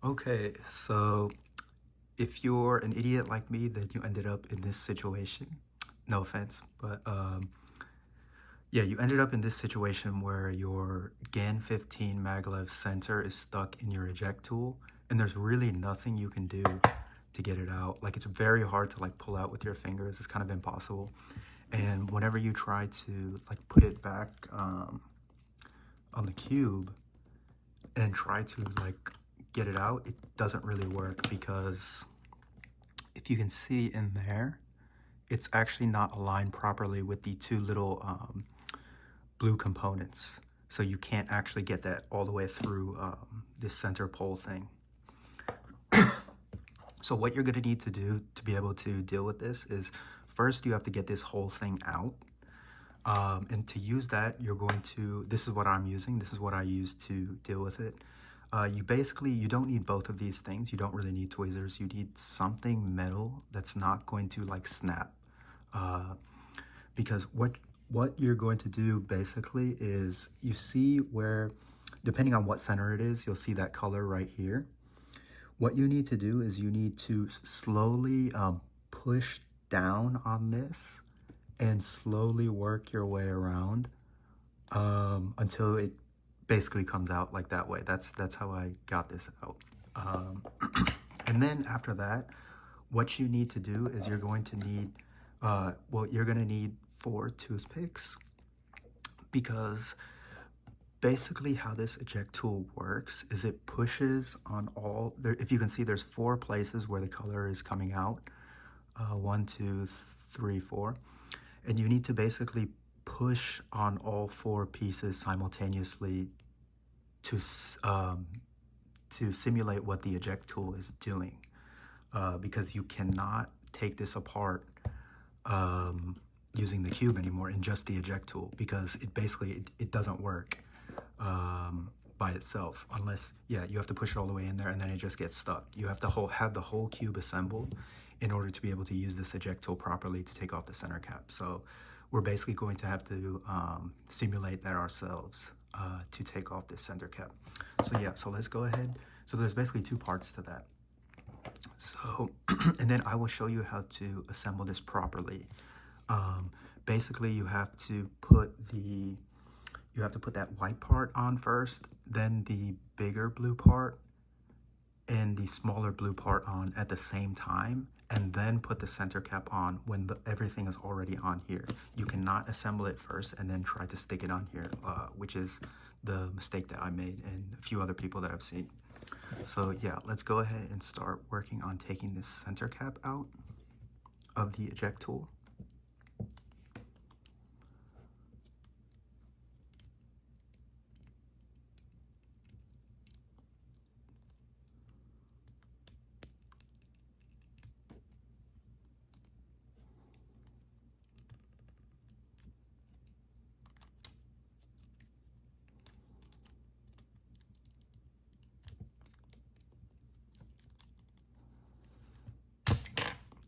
Okay, so if you're an idiot like me, then you ended up in this situation. No offense, but yeah, you ended up in this situation where your GAN 15 Maglev sensor is stuck in your eject tool, and there's really nothing you can do to get it out. Like, it's very hard to like pull out with your fingers. It's kind of impossible. And whenever you try to like put it back on the cube and try to like get it out, it doesn't really work because if you can see in there, it's actually not aligned properly with the two little blue components. So you can't actually get that all the way through this center pole thing. So what you're gonna need to do to be able to deal with this is first you have to get this whole thing out. And to use that, you're going to, this is what I'm using, this is what I use to deal with it. You don't need both of these things. You don't really need tweezers. You need something metal that's not going to like snap. Because what you're going to do basically is you see where, depending on what center it is, you'll see that color right here. What you need to do is you need to slowly push down on this and slowly work your way around until it basically comes out like that way. That's how I got this out. And then after that, what you need to do is you're going to need, you're going to need 4 toothpicks, because basically how this eject tool works is it pushes on all, there, if you can see, there's 4 places where the color is coming out. 1, 2, 3, 4. And you need to basically push on all 4 pieces simultaneously to simulate what the eject tool is doing, because you cannot take this apart using the cube anymore in just the eject tool, because it doesn't work by itself unless, yeah, you have to push it all the way in there and then it just gets stuck. You have to have the whole cube assembled in order to be able to use this eject tool properly to take off the center cap. So we're basically going to have to simulate that ourselves to take off this center cap. So yeah, so let's go ahead. So there's basically 2 parts to that. So, and then I will show you how to assemble this properly. Basically, you have to put that white part on first, then the bigger blue part and the smaller blue part on at the same time, and then put the center cap on when everything is already on here. You cannot assemble it first and then try to stick it on here, which is the mistake that I made and a few other people that I've seen. So yeah, let's go ahead and start working on taking this center cap out of the eject tool.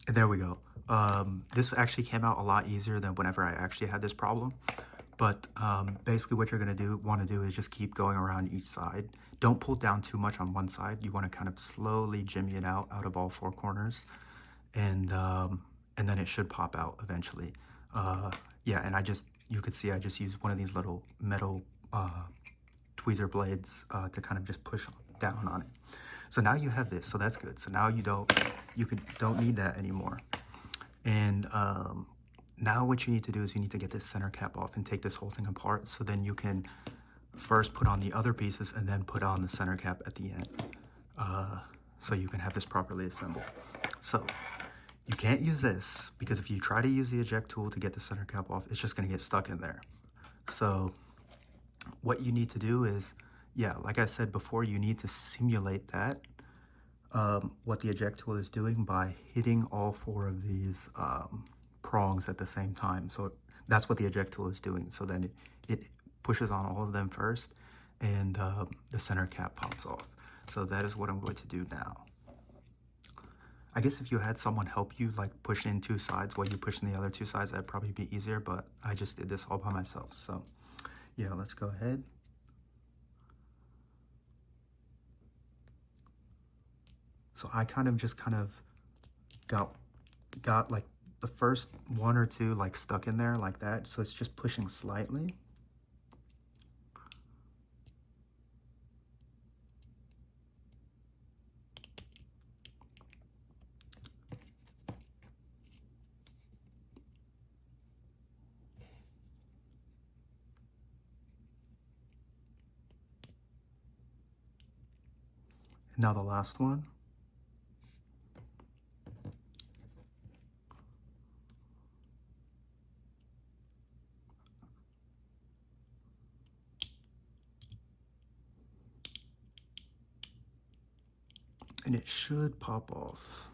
And there we go. This actually came out a lot easier than whenever I actually had this problem. But basically what you're gonna want to do is just keep going around each side. Don't pull down too much on one side. You want to kind of slowly jimmy it out of all 4 corners, and then it should pop out eventually. Yeah, and you could see I just used one of these little metal tweezer blades to kind of just push down on it. So now you have this, so that's good. So now you don't need that anymore. And now what you need to do is you need to get this center cap off and take this whole thing apart, so then you can first put on the other pieces and then put on the center cap at the end, so you can have this properly assembled. So you can't use this, because if you try to use the eject tool to get the center cap off, it's just going to get stuck in there. So what you need to do is, yeah, like I said before, you need to simulate that, what the eject tool is doing, by hitting all 4 of these prongs at the same time. So that's what the eject tool is doing. So then it pushes on all of them first, and the center cap pops off. So that is what I'm going to do now. I guess if you had someone help you, like push in 2 sides while you push in the other 2 sides, that'd probably be easier, but I just did this all by myself. So yeah, let's go ahead. So I kind of got like the first one or two like stuck in there like that. So it's just pushing slightly. Now the last one. And it should pop off.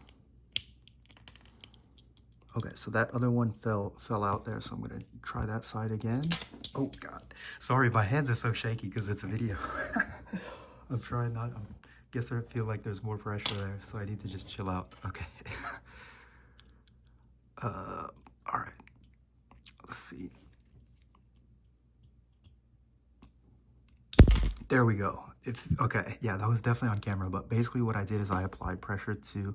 Okay, so that other one fell out there, so I'm gonna try that side again. Oh God, sorry, my hands are so shaky because it's a video. I'm trying not, guess I feel like there's more pressure there, so I need to just chill out. Okay. All right, let's see. There we go. Okay, yeah, that was definitely on camera, but basically what I did is I applied pressure to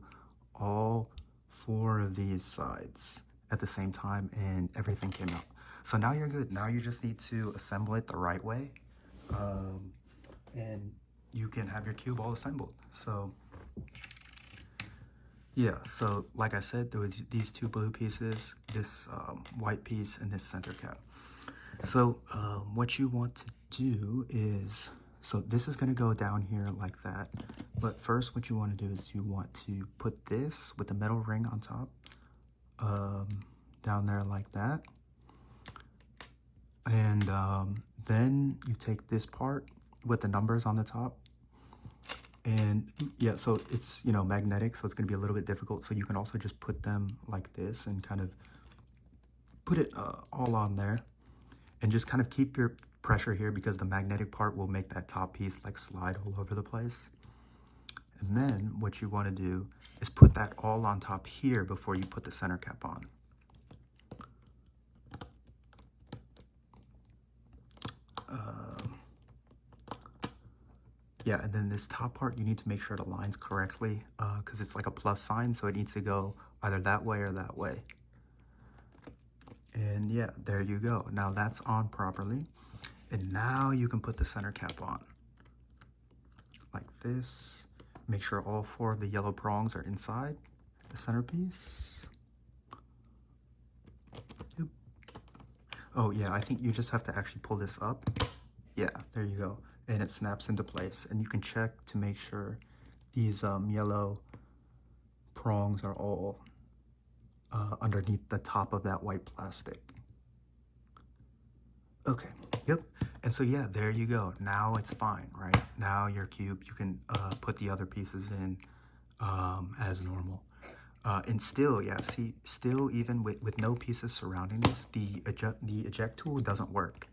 all 4 of these sides at the same time and everything came out. So now you're good. Now you just need to assemble it the right way. And you can have your cue ball assembled. So yeah, so like I said, there was these 2 blue pieces, this white piece, and this center cap. So what you want to do is, so this is going to go down here like that. But first what you want to do is you want to put this with the metal ring on top down there like that. And then you take this part with the numbers on the top. And yeah, so it's, you know, magnetic, so it's going to be a little bit difficult. So you can also just put them like this and kind of put it all on there. And just kind of keep your pressure here because the magnetic part will make that top piece like slide all over the place. And then what you want to do is put that all on top here before you put the center cap on. Yeah, and then this top part, you need to make sure it aligns correctly because it's like a plus sign, so it needs to go either that way or that way. And yeah, there you go. Now that's on properly. And now you can put the center cap on. Like this. Make sure all 4 of the yellow prongs are inside the centerpiece. Yep. Oh yeah, I think you just have to actually pull this up. Yeah, there you go. And it snaps into place. And you can check to make sure these yellow prongs are all underneath the top of that white plastic. Okay, yep. And so yeah, there you go. Now it's fine, right? Now your cube, you can put the other pieces in as normal. And still, yeah, see, still even with no pieces surrounding this, the eject tool doesn't work.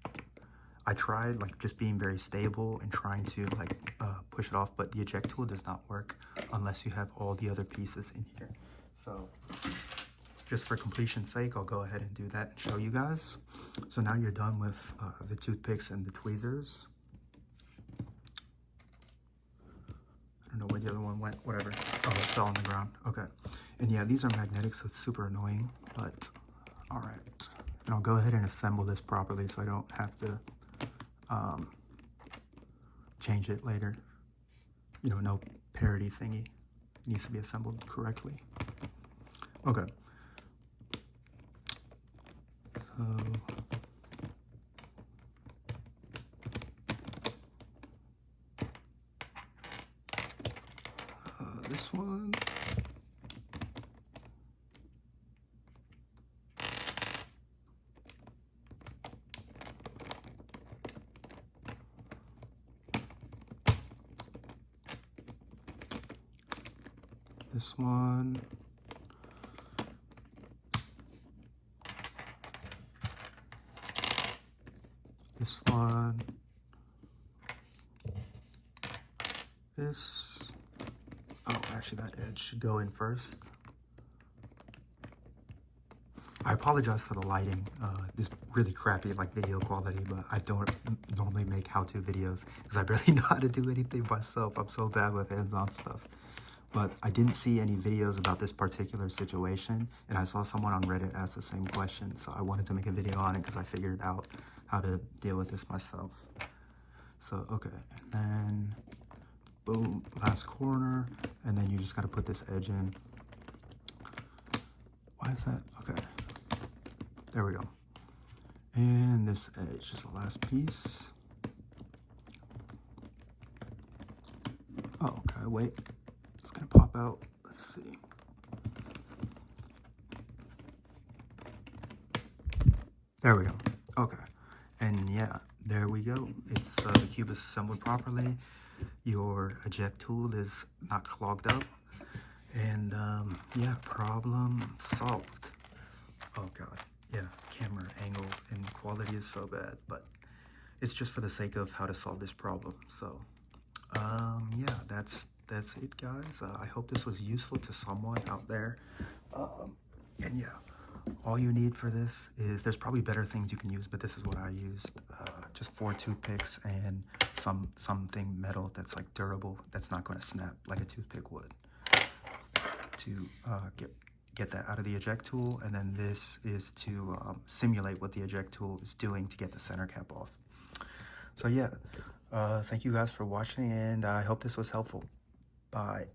I tried like just being very stable and trying to like push it off, but the eject tool does not work unless you have all the other pieces in here. So just for completion's sake, I'll go ahead and do that and show you guys. So now you're done with the toothpicks and the tweezers. I don't know where the other one went, whatever. Oh, it fell on the ground. Okay. And yeah, these are magnetic, so it's super annoying, but all right. And I'll go ahead and assemble this properly so I don't have to change it later. You know, no parity thingy. It needs to be assembled correctly. Okay. So this one. This one. This one. This. Oh, actually that edge should go in first. I apologize for the lighting. This really crappy like video quality, but I don't normally make how-to videos because I barely know how to do anything myself. I'm so bad with hands-on stuff. but I didn't see any videos about this particular situation, and I saw someone on Reddit ask the same question, so I wanted to make a video on it because I figured out how to deal with this myself. So, okay, and then, boom, last corner, and then you just gotta put this edge in. Why is that? Okay, there we go. And this edge is the last piece. Oh, okay, wait. It's gonna pop out. Let's see. There we go. Okay. And yeah, there we go. It's the cube is assembled properly. Your eject tool is not clogged up. And yeah, problem solved. Oh god. Yeah, camera angle and quality is so bad, but it's just for the sake of how to solve this problem. So yeah, that's it, guys. I hope this was useful to someone out there. And yeah, all you need for this is, there's probably better things you can use, but this is what I used. Just 4 toothpicks and something metal that's like durable, that's not going to snap like a toothpick would, to get that out of the eject tool. And then this is to simulate what the eject tool is doing to get the center cap off. So yeah, thank you guys for watching, and I hope this was helpful. Bye.